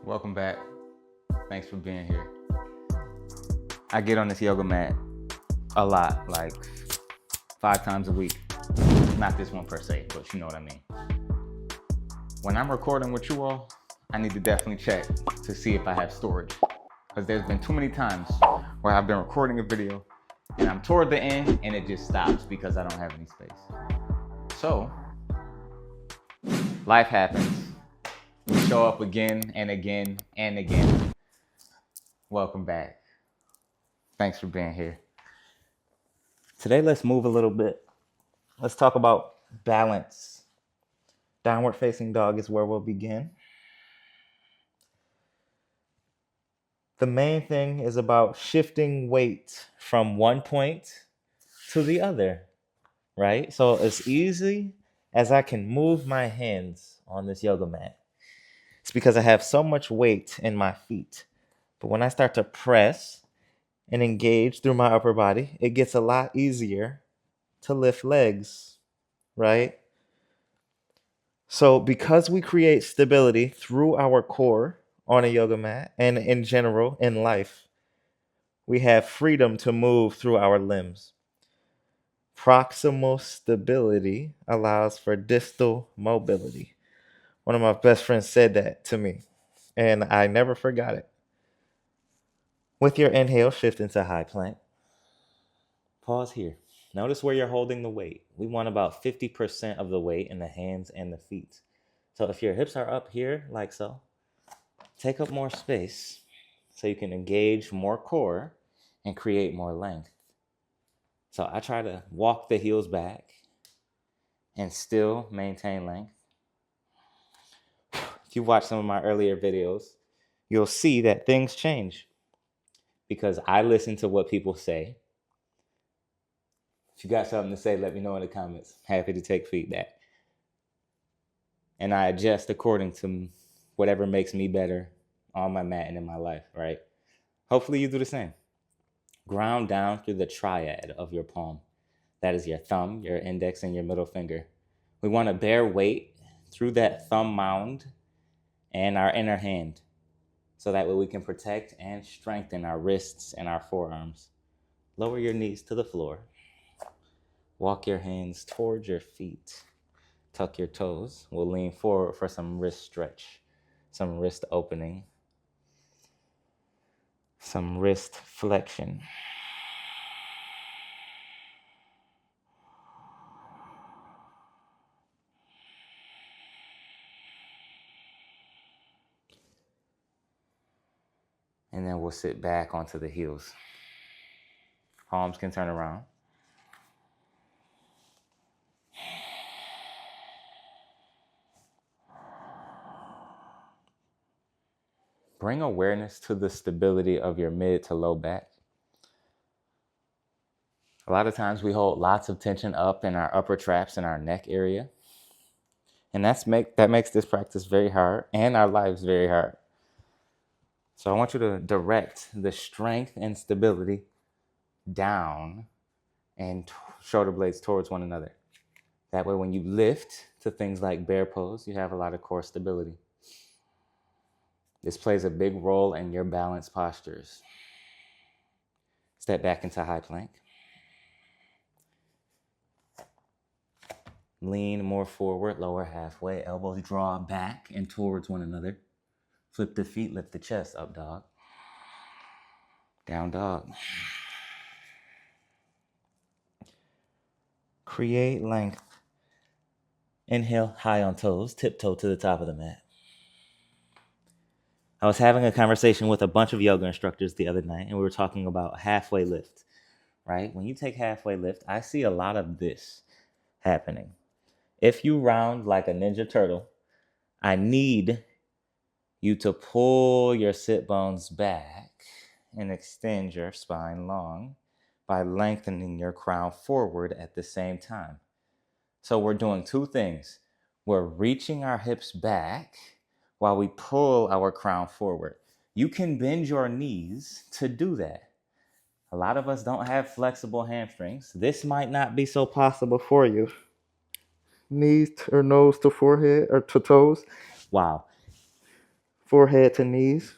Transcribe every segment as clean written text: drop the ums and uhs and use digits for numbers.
Welcome back. Thanks for being here. I get on this yoga mat a lot, like 5 times a week. Not this one per se, but you know what I mean. When I'm recording with you all, I need to definitely check to see if I have storage. Because there's been too many times where I've been recording a video and I'm toward the end and it just stops because I don't have any space. So, life happens. We show up again and again and again. Welcome back. Thanks for being here. Today, let's move a little bit. Let's talk about balance. Downward facing dog is where we'll begin. The main thing is about shifting weight from one point to the other, right? So as easy as I can move my hands on this yoga mat, it's because I have so much weight in my feet. But when I start to press and engage through my upper body, it gets a lot easier to lift legs, right? So because we create stability through our core on a yoga mat and in general in life, we have freedom to move through our limbs. Proximal stability allows for distal mobility. One of my best friends said that to me, and I never forgot it. With your inhale, shift into high plank. Pause here. Notice where you're holding the weight. We want about 50% of the weight in the hands and the feet. So if your hips are up here, like so, take up more space so you can engage more core and create more length. So I try to walk the heels back and still maintain length. If you watch some of my earlier videos, you'll see that things change because I listen to what people say. If you got something to say, let me know in the comments. Happy to take feedback. And I adjust according to whatever makes me better on my mat and in my life, right? Hopefully you do the same. Ground down through the triad of your palm. That is your thumb, your index, and your middle finger. We want to bear weight through that thumb mound and our inner hand. So that way we can protect and strengthen our wrists and our forearms. Lower your knees to the floor. Walk your hands towards your feet. Tuck your toes. We'll lean forward for some wrist stretch, some wrist opening, some wrist flexion. And then we'll sit back onto the heels. Palms can turn around. Bring awareness to the stability of your mid to low back. A lot of times we hold lots of tension up in our upper traps and our neck area. And that makes this practice very hard and our lives very hard. So I want you to direct the strength and stability down and shoulder blades towards one another. That way when you lift to things like bear pose, you have a lot of core stability. This plays a big role in your balance postures. Step back into high plank. Lean more forward, lower halfway, elbows draw back and towards one another. Flip the feet, lift the chest, up dog. Down dog. Create length. Inhale, high on toes, tiptoe to the top of the mat. I was having a conversation with a bunch of yoga instructors the other night, and we were talking about halfway lift, right? When you take halfway lift, I see a lot of this happening. If you round like a Ninja Turtle, I need you to pull your sit bones back and extend your spine long by lengthening your crown forward at the same time. So we're doing two things. We're reaching our hips back while we pull our crown forward. You can bend your knees to do that. A lot of us don't have flexible hamstrings. This might not be so possible for you. Knees or nose to forehead or to toes. Wow. forehead to knees,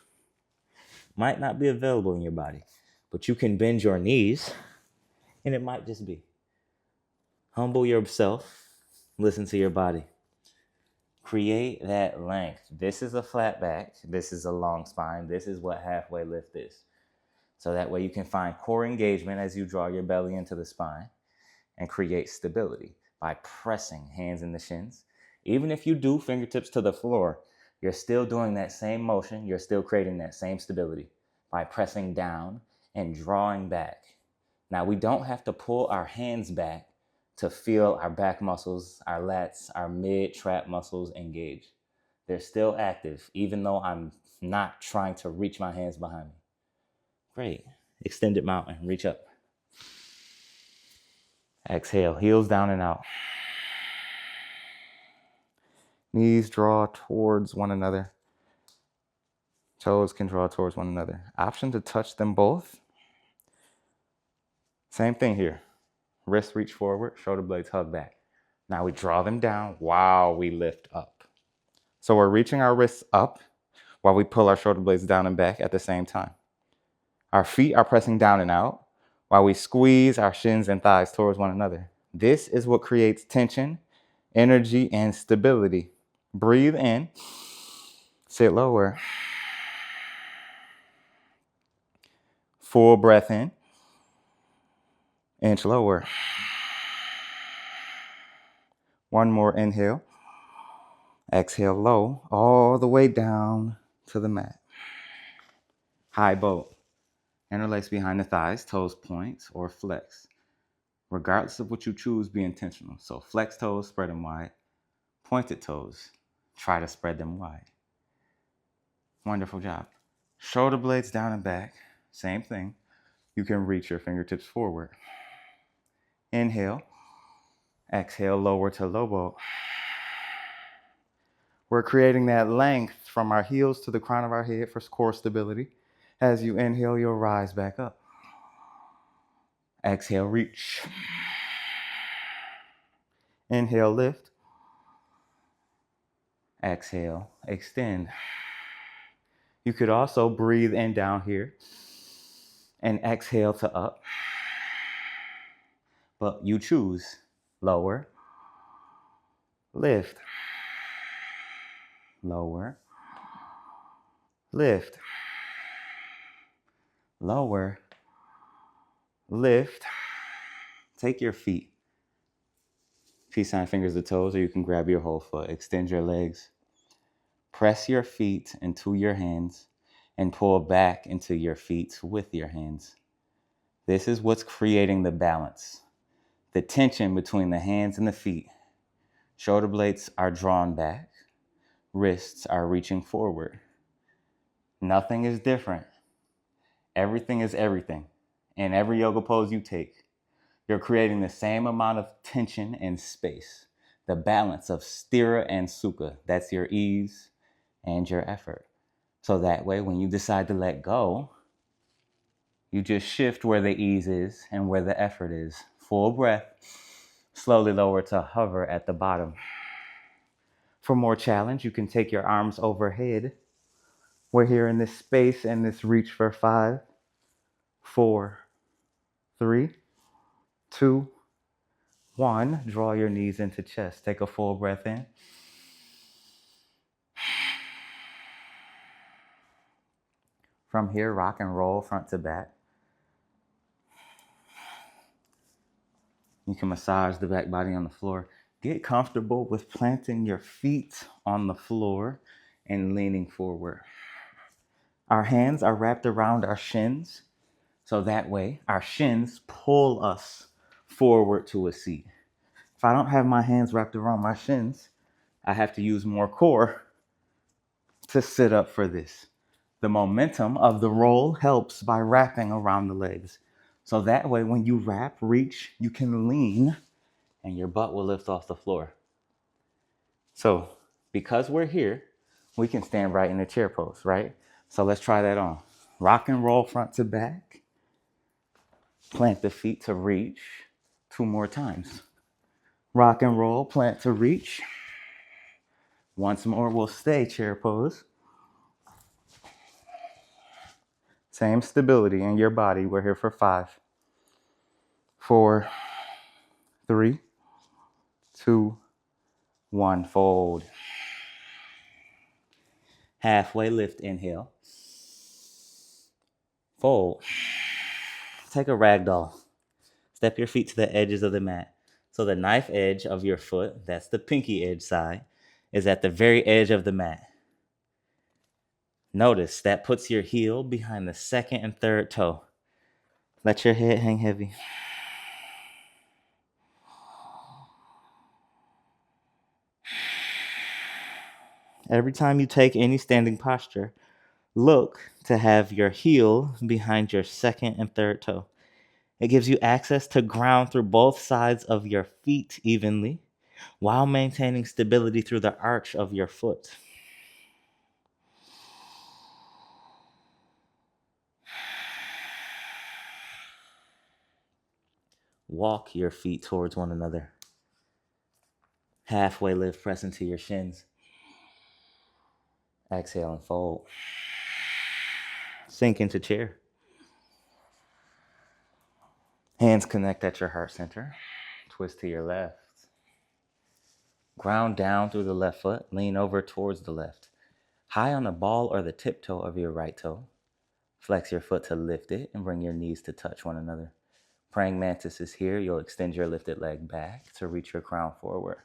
might not be available in your body, but you can bend your knees and it might just be. Humble yourself, listen to your body. Create that length. This is a flat back. This is a long spine. This is what halfway lift is. So that way you can find core engagement as you draw your belly into the spine and create stability by pressing hands in the shins. Even if you do fingertips to the floor, you're still doing that same motion. You're still creating that same stability by pressing down and drawing back. Now, we don't have to pull our hands back to feel our back muscles, our lats, our mid-trap muscles engage. They're still active, even though I'm not trying to reach my hands behind me. Great. Extended mountain, reach up. Exhale, heels down and out. Knees draw towards one another. Toes can draw towards one another. Option to touch them both. Same thing here. Wrists reach forward, shoulder blades hug back. Now we draw them down while we lift up. So we're reaching our wrists up while we pull our shoulder blades down and back at the same time. Our feet are pressing down and out while we squeeze our shins and thighs towards one another. This is what creates tension, energy, and stability. Breathe in, sit lower. Full breath in, inch lower. One more inhale. Exhale low, all the way down to the mat. High boat. Interlace behind the thighs, toes point or flex. Regardless of what you choose, be intentional. So flex toes, spread them wide. Pointed toes, try to spread them wide. Wonderful job. Shoulder blades down and back, same thing. You can reach your fingertips forward. Inhale. Exhale, lower to low boat. We're creating that length from our heels to the crown of our head for core stability. As you inhale, you'll rise back up. Exhale, reach. Inhale, lift. Exhale, extend. You could also breathe in down here and exhale to up. But you choose lower, lift, lower, lift, lower, lift. Take your feet. Peace sign, fingers to toes, or you can grab your whole foot. Extend your legs. Press your feet into your hands and pull back into your feet with your hands. This is what's creating the balance, the tension between the hands and the feet. Shoulder blades are drawn back. Wrists are reaching forward. Nothing is different. Everything is everything. In every yoga pose you take, you're creating the same amount of tension and space. The balance of sthira and sukha. That's your ease and your effort. So that way, when you decide to let go, you just shift where the ease is and where the effort is. Full breath, slowly lower to hover at the bottom. For more challenge, you can take your arms overhead. We're here in this space and this reach for 5, 4, 3, 2, 1. Draw your knees into chest. Take a full breath in. From here, rock and roll front to back. You can massage the back body on the floor. Get comfortable with planting your feet on the floor and leaning forward. Our hands are wrapped around our shins, so that way our shins pull us forward to a seat. If I don't have my hands wrapped around my shins, I have to use more core to sit up for this. The momentum of the roll helps by wrapping around the legs. So that way, when you wrap, reach, you can lean and your butt will lift off the floor. So because we're here, we can stand right in the chair pose, right? So let's try that on. Rock and roll front to back. Plant the feet to reach 2 more times. Rock and roll, plant to reach. Once more, we'll stay chair pose. Same stability in your body. We're here for 5, 4, 3, 2, 1. Fold. Halfway lift, inhale. Fold. Take a ragdoll. Step your feet to the edges of the mat. So the knife edge of your foot, that's the pinky edge side, is at the very edge of the mat. Notice that puts your heel behind the second and third toe. Let your head hang heavy. Every time you take any standing posture, look to have your heel behind your second and third toe. It gives you access to ground through both sides of your feet evenly, while maintaining stability through the arch of your foot. Walk your feet towards one another. Halfway lift, press into your shins. Exhale and fold. Sink into chair. Hands connect at your heart center. Twist to your left. Ground down through the left foot. Lean over towards the left. High on the ball or the tiptoe of your right toe. Flex your foot to lift it and bring your knees to touch one another. Praying mantis is here. You'll extend your lifted leg back to reach your crown forward.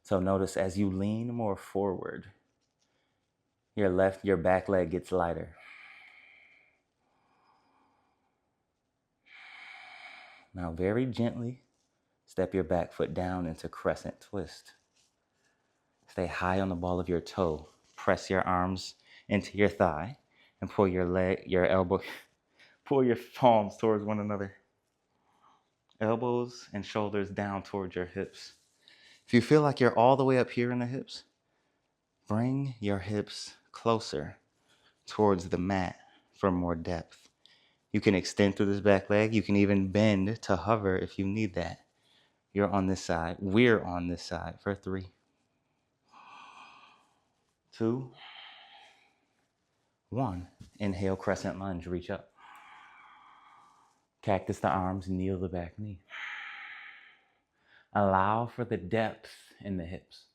So notice as you lean more forward, your back leg gets lighter. Now very gently, step your back foot down into crescent twist. Stay high on the ball of your toe. Press your arms into your thigh and pull your palms towards one another. Elbows and shoulders down towards your hips. If you feel like you're all the way up here in the hips, bring your hips closer towards the mat for more depth. You can extend through this back leg. You can even bend to hover if you need that. You're on this side. We're on this side for 3, 2, 1. Inhale, crescent lunge, reach up. Cactus the arms, kneel the back knee. Allow for the depth in the hips.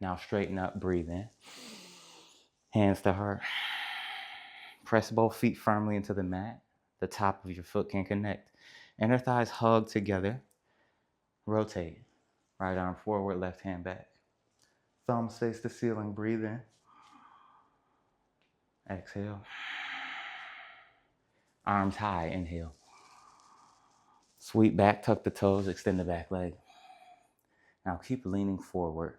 Now straighten up, breathe in. Hands to heart. Press both feet firmly into the mat. The top of your foot can connect. Inner thighs hug together. Rotate. Right arm forward, left hand back. Thumbs face the ceiling, breathe in. Exhale. Arms high, inhale. Sweep back, tuck the toes, extend the back leg. Now keep leaning forward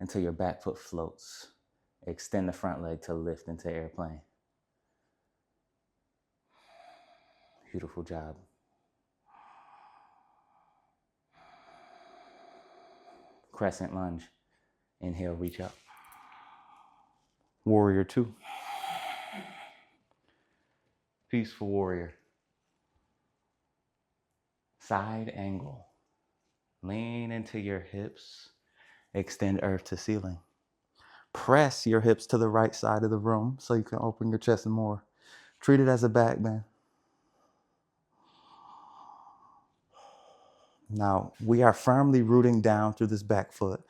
until your back foot floats. Extend the front leg to lift into airplane. Beautiful job. Crescent lunge. Inhale, reach up. Warrior 2. Peaceful warrior. Side angle. Lean into your hips. Extend earth to ceiling. Press your hips to the right side of the room so you can open your chest more. Treat it as a back bend. Now, we are firmly rooting down through this back foot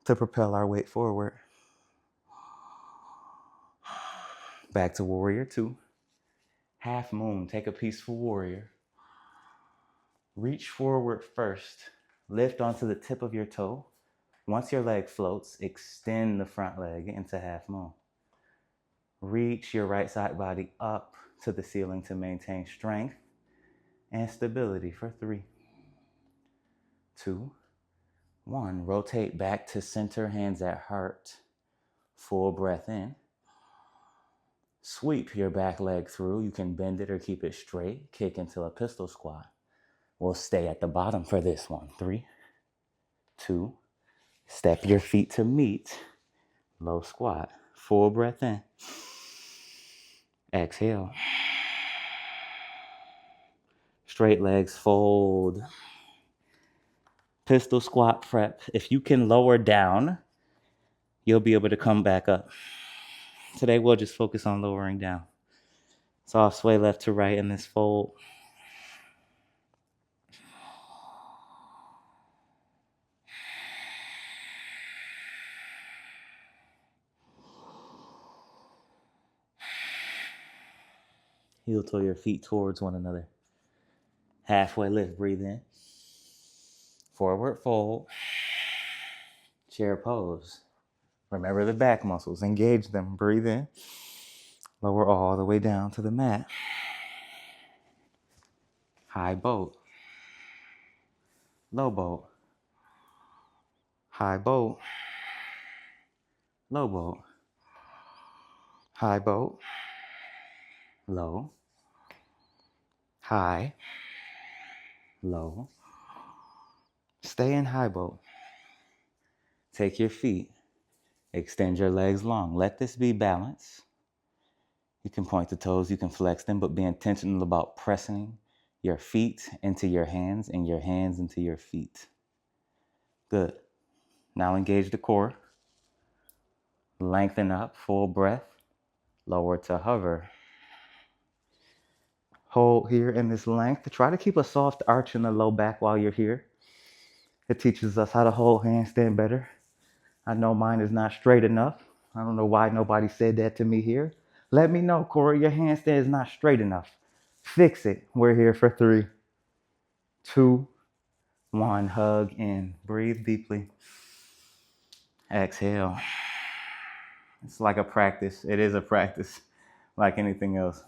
to propel our weight forward. Back to warrior 2. Half moon, take a peaceful warrior. Reach forward first. Lift onto the tip of your toe. Once your leg floats, extend the front leg into half moon. Reach your right side body up to the ceiling to maintain strength and stability for 3, 2, 1. Rotate back to center, hands at heart. Full breath in. Sweep your back leg through. You can bend it or keep it straight. Kick into a pistol squat. We'll stay at the bottom for this one. 3, 2. Step your feet to meet. Low squat. Full breath in. Exhale. Straight legs fold. Pistol squat prep. If you can lower down, you'll be able to come back up. Today we'll just focus on lowering down. Soft sway left to right in this fold. Heel toe your feet towards one another. Halfway lift, breathe in. Forward fold. Chair pose. Remember the back muscles, engage them, breathe in. Lower all the way down to the mat. High boat. Low boat. High boat. Low boat. High boat. Low. High. Low. Stay in high boat. Take your feet. Extend your legs long. Let this be balance. You can point the toes, you can flex them, but be intentional about pressing your feet into your hands and your hands into your feet. Good. Now engage the core. Lengthen up, full breath. Lower to hover. Hold here in this length. Try to keep a soft arch in the low back while you're here. It teaches us how to hold handstand better. I know mine is not straight enough. I don't know why nobody said that to me here. Let me know, Cory, your handstand is not straight enough. Fix it. We're here for 3, 2, 1. Hug in. Breathe deeply. Exhale. It's like a practice. It is a practice like anything else.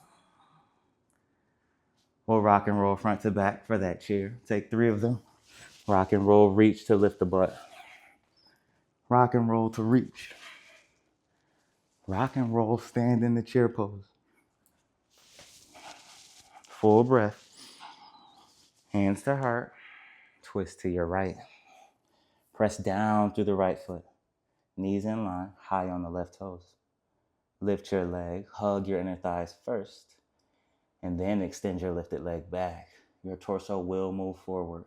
We'll rock and roll front to back for that chair. Take 3 of them. Rock and roll, reach to lift the butt. Rock and roll to reach. Rock and roll, stand in the chair pose. Full breath. Hands to heart. Twist to your right. Press down through the right foot. Knees in line, high on the left toes. Lift your leg, hug your inner thighs first, and then extend your lifted leg back. Your torso will move forward.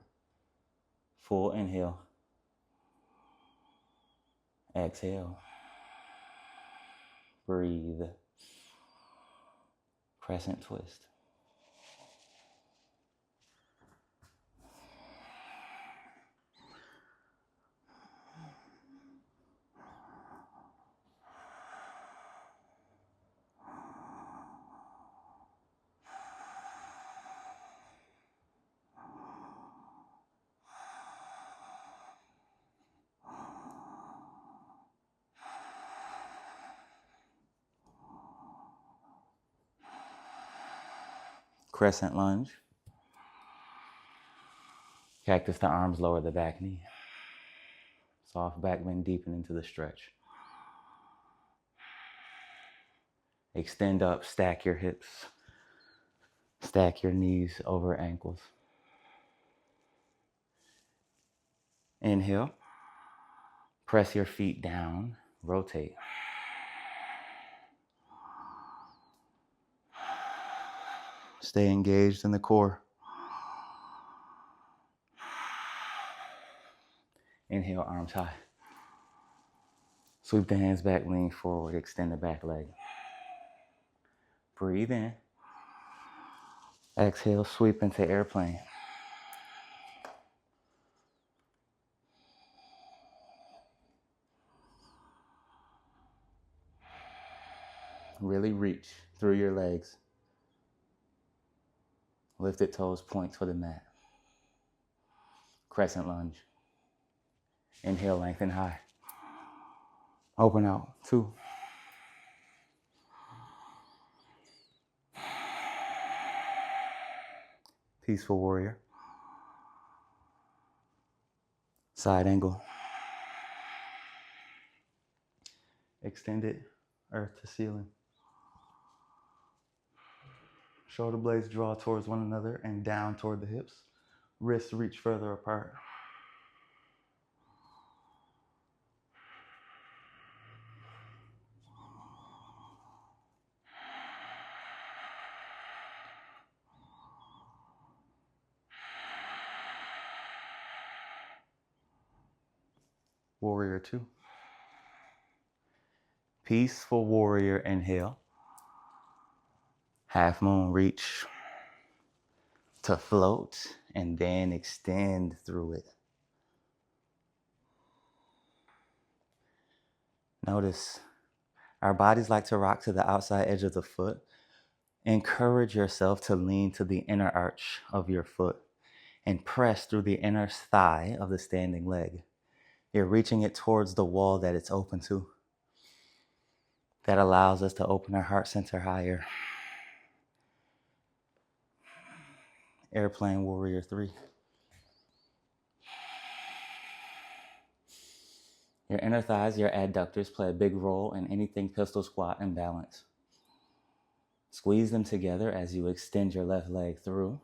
Full inhale. Exhale. Breathe. Crescent twist. Crescent lunge. Cactus to arms, lower the back knee. Soft back bend, deepen into the stretch. Extend up, stack your hips. Stack your knees over ankles. Inhale. Press your feet down. Rotate. Stay engaged in the core. Inhale, arms high. Sweep the hands back, lean forward, extend the back leg. Breathe in. Exhale, sweep into airplane. Really reach through your legs. Lifted toes point to the mat. Crescent lunge. Inhale, lengthen high. Open out. 2. Peaceful warrior. Side angle. Extended earth to ceiling. Shoulder blades draw towards one another and down toward the hips. Wrists reach further apart. Warrior 2. Peaceful warrior, inhale. Half moon reach to float and then extend through it. Notice our bodies like to rock to the outside edge of the foot. Encourage yourself to lean to the inner arch of your foot and press through the inner thigh of the standing leg. You're reaching it towards the wall that it's open to. That allows us to open our heart center higher. Airplane Warrior 3. Your inner thighs, your adductors, play a big role in anything pistol squat and balance. Squeeze them together as you extend your left leg through.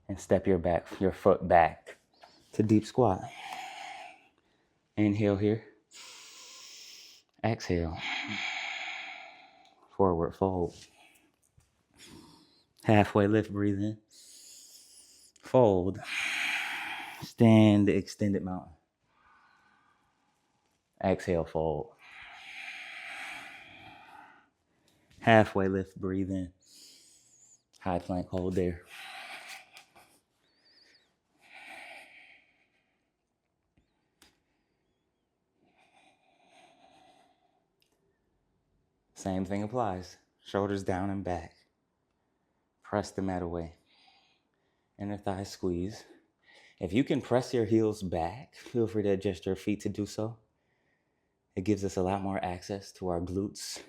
And step your foot back to deep squat. Inhale here. Exhale. Forward fold. Halfway lift, breathe in. Fold. Stand, extended mountain. Exhale, fold. Halfway lift, breathe in. High plank, hold there. Same thing applies. Shoulders down and back. Press the mat away. Inner thigh squeeze. If you can press your heels back, feel free to adjust your feet to do so. It gives us a lot more access to our glutes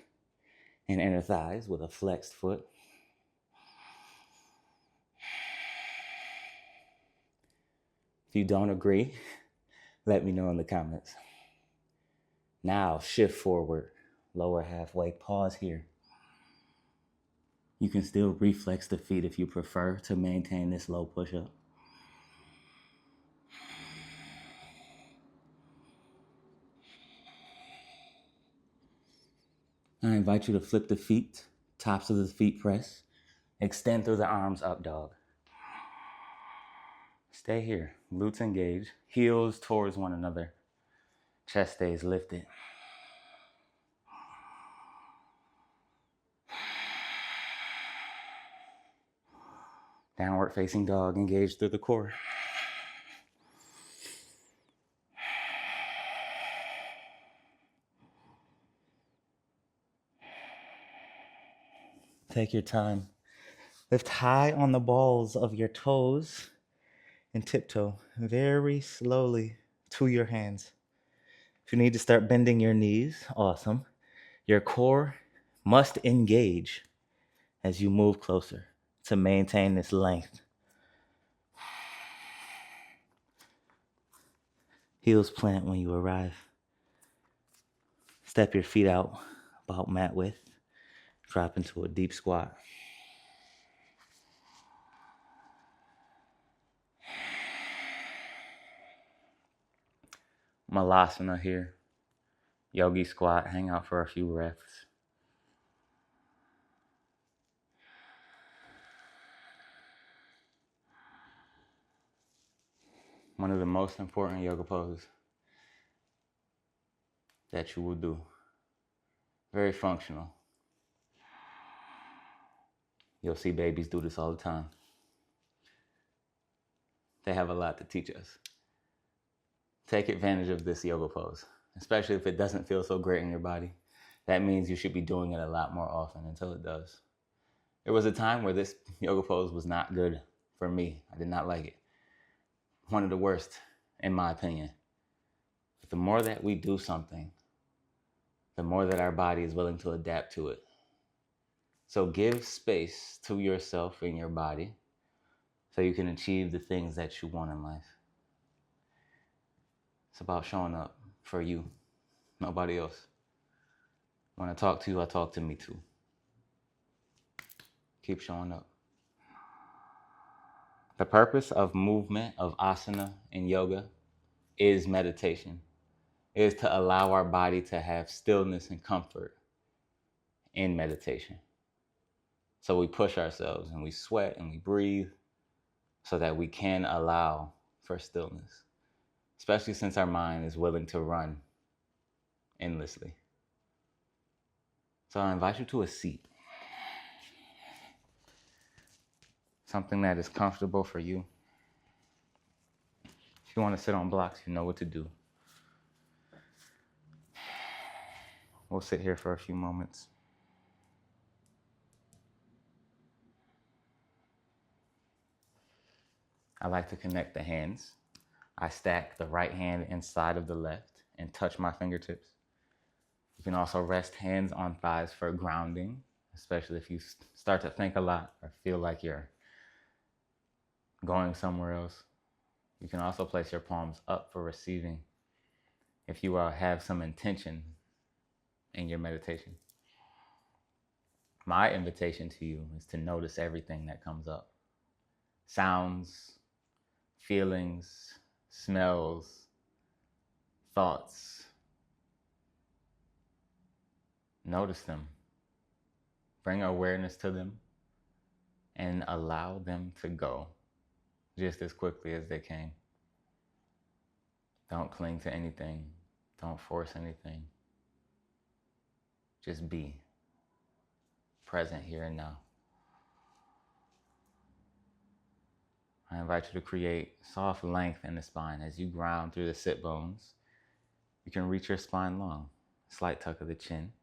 and inner thighs with a flexed foot. If you don't agree, let me know in the comments. Now shift forward, lower halfway, pause here. You can still reflex the feet if you prefer to maintain this low push-up. I invite you to flip the feet, tops of the feet press. Extend through the arms, up dog. Stay here, glutes engaged, heels towards one another. Chest stays lifted. Downward facing dog, engaged through the core. Take your time. Lift high on the balls of your toes and tiptoe very slowly to your hands. If you need to start bending your knees, awesome. Your core must engage as you move closer to maintain this length. Heels plant when you arrive. Step your feet out about mat width. Drop into a deep squat. Malasana here. Yogi squat, hang out for a few breaths. One of the most important yoga poses that you will do. Very functional. You'll see babies do this all the time. They have a lot to teach us. Take advantage of this yoga pose, especially if it doesn't feel so great in your body. That means you should be doing it a lot more often until it does. There was a time where this yoga pose was not good for me. I did not like it. One of the worst, in my opinion. But the more that we do something, the more that our body is willing to adapt to it. So give space to yourself and your body so you can achieve the things that you want in life. It's about showing up for you, nobody else. When I talk to you, I talk to me too. Keep showing up. The purpose of movement, of asana in yoga, is meditation. It is to allow our body to have stillness and comfort in meditation. So we push ourselves and we sweat and we breathe so that we can allow for stillness, especially since our mind is willing to run endlessly. So I invite you to a seat. Something that is comfortable for you. If you want to sit on blocks, you know what to do. We'll sit here for a few moments. I like to connect the hands. I stack the right hand inside of the left and touch my fingertips. You can also rest hands on thighs for grounding, especially if you start to think a lot or feel like you're going somewhere else. You can also place your palms up for receiving if you have some intention in your meditation. My invitation to you is to notice everything that comes up. Sounds, feelings, smells, thoughts. Notice them. Bring awareness to them and allow them to go just as quickly as they came. Don't cling to anything. Don't force anything. Just be present here and now. I invite you to create soft length in the spine. As you ground through the sit bones, you can reach your spine long. Slight tuck of the chin.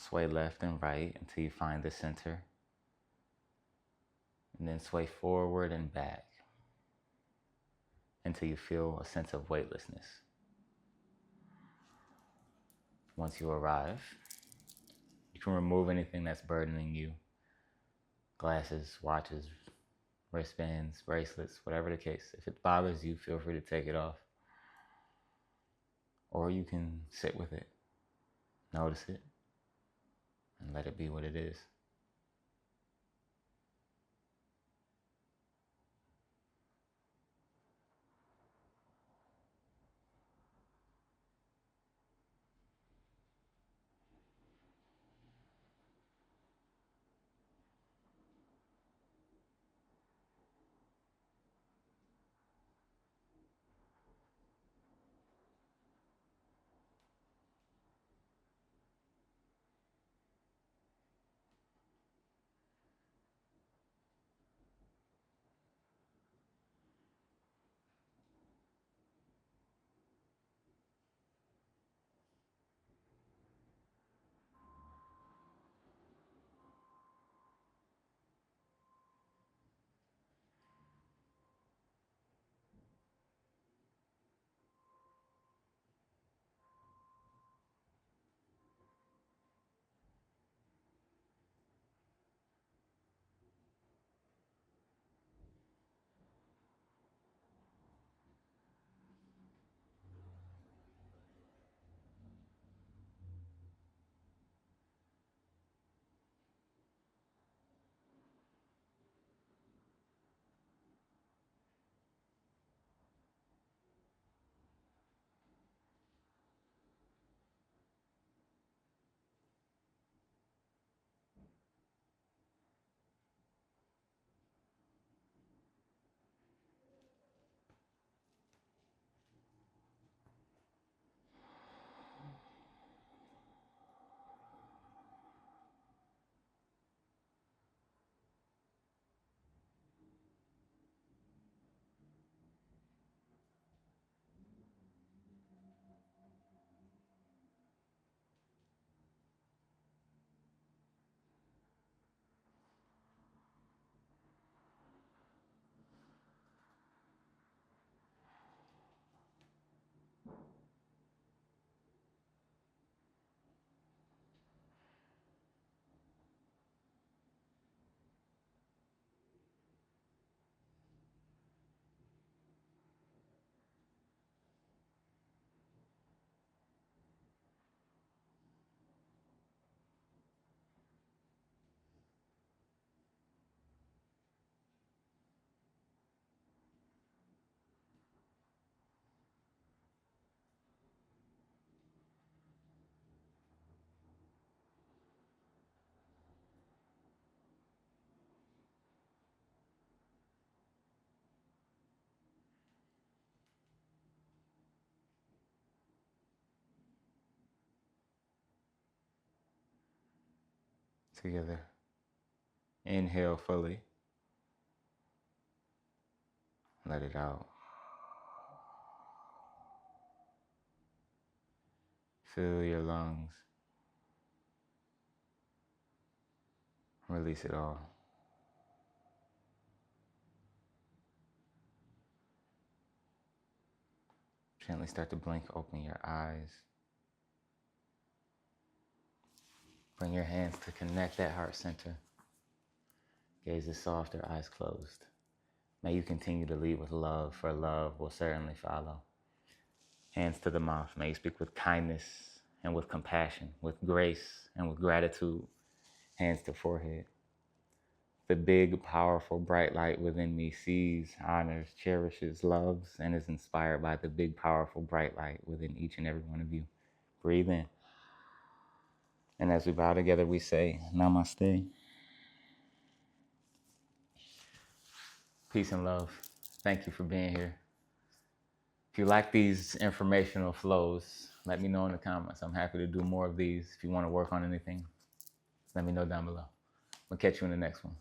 Sway left and right until you find the center. And then sway forward and back until you feel a sense of weightlessness. Once you arrive, you can remove anything that's burdening you. Glasses, watches, wristbands, bracelets, whatever the case. If it bothers you, feel free to take it off. Or you can sit with it, notice it, and let it be what it is. together. Inhale fully. Let it out. Fill your lungs. Release it all. Gently start to blink open your eyes. Bring your hands to connect that heart center. Gaze is softer, eyes closed. May you continue to lead with love, for love will certainly follow. Hands to the mouth. May you speak with kindness and with compassion, with grace and with gratitude. Hands to forehead. The big, powerful, bright light within me sees, honors, cherishes, loves, and is inspired by the big, powerful, bright light within each and every one of you. Breathe in. And as we bow together, we say, Namaste. Peace and love. Thank you for being here. If you like these informational flows, let me know in the comments. I'm happy to do more of these. If you want to work on anything, let me know down below. We'll catch you in the next one.